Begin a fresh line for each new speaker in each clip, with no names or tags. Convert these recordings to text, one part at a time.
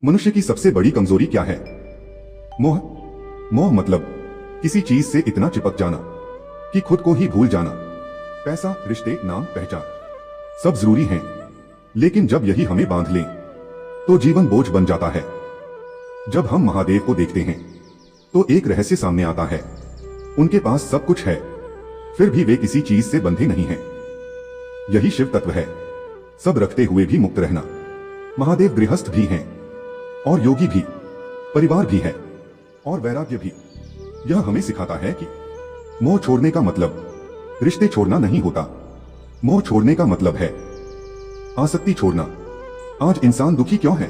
मनुष्य की सबसे बड़ी कमजोरी क्या है? मोह। मोह मतलब किसी चीज से इतना चिपक जाना कि खुद को ही भूल जाना। पैसा, रिश्ते, नाम, पहचान सब जरूरी हैं, लेकिन जब यही हमें बांध लें तो जीवन बोझ बन जाता है। जब हम महादेव को देखते हैं तो एक रहस्य सामने आता है। उनके पास सब कुछ है, फिर भी वे किसी चीज से बंधे नहीं हैं। यही शिव तत्व है, सब रखते हुए भी मुक्त रहना। महादेव गृहस्थ भी हैं और योगी भी, परिवार भी है और वैराग्य भी। यह हमें सिखाता है कि मोह छोड़ने का मतलब रिश्ते छोड़ना नहीं होता। मोह छोड़ने का मतलब है आसक्ति छोड़ना। आज इंसान दुखी क्यों है?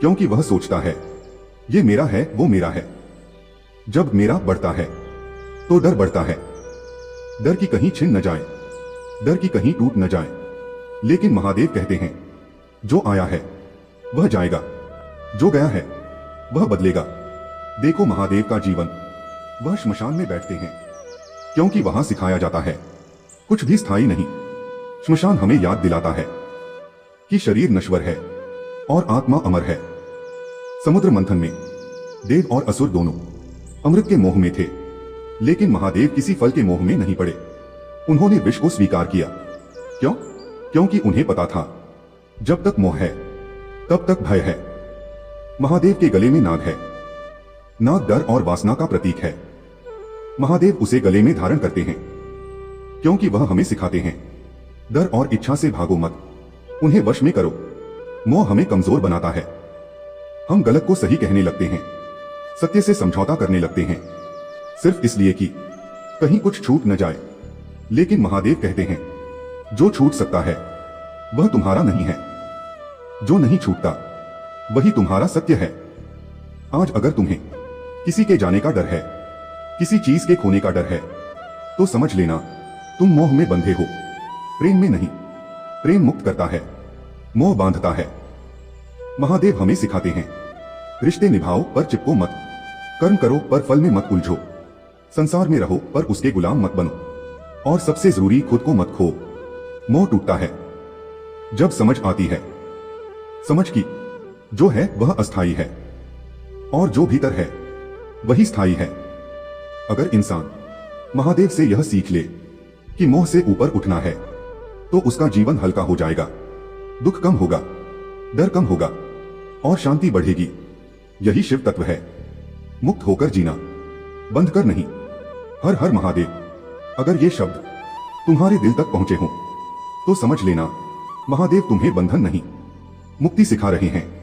क्योंकि वह सोचता है ये मेरा है, वो मेरा है। जब मेरा बढ़ता है तो डर बढ़ता है, डर की कहीं छिन न जाए, डर की कहीं टूट न जाए। लेकिन महादेव कहते हैं जो आया है वह जाएगा, जो गया है वह बदलेगा। देखो महादेव का जीवन, वह श्मशान में बैठते हैं क्योंकि वहां सिखाया जाता है कुछ भी स्थायी नहीं। श्मशान हमें याद दिलाता है कि शरीर नश्वर है और आत्मा अमर है। समुद्र मंथन में देव और असुर दोनों अमृत के मोह में थे, लेकिन महादेव किसी फल के मोह में नहीं पड़े। उन्होंने विष को स्वीकार किया। क्यों? क्योंकि उन्हें पता था जब तक मोह है तब तक भय है। महादेव के गले में नाग है। नाग डर और वासना का प्रतीक है। महादेव उसे गले में धारण करते हैं क्योंकि वह हमें सिखाते हैं डर और इच्छा से भागो मत, उन्हें वश में करो। मोह हमें कमजोर बनाता है। हम गलत को सही कहने लगते हैं, सत्य से समझौता करने लगते हैं, सिर्फ इसलिए कि कहीं कुछ छूट न जाए। लेकिन महादेव कहते हैं जो छूट सकता है वह तुम्हारा नहीं है, जो नहीं छूटता वही तुम्हारा सत्य है। आज अगर तुम्हें किसी के जाने का डर है, किसी चीज के खोने का डर है, तो समझ लेना तुम मोह में बंधे हो, प्रेम में नहीं। प्रेम मुक्त करता है, मोह बांधता है। महादेव हमें सिखाते हैं रिश्ते निभाओ पर चिपको मत, कर्म करो पर फल में मत उलझो, संसार में रहो पर उसके गुलाम मत बनो, और सबसे जरूरी खुद को मत खो। मोह टूटता है जब समझ आती है, समझ की जो है वह अस्थाई है और जो भीतर है वही स्थायी है। अगर इंसान महादेव से यह सीख ले कि मोह से ऊपर उठना है तो उसका जीवन हल्का हो जाएगा, दुख कम होगा, डर कम होगा और शांति बढ़ेगी। यही शिव तत्व है, मुक्त होकर जीना, बंध कर नहीं। हर हर महादेव। अगर ये शब्द तुम्हारे दिल तक पहुंचे हों तो समझ लेना महादेव तुम्हें बंधन नहीं, मुक्ति सिखा रहे हैं।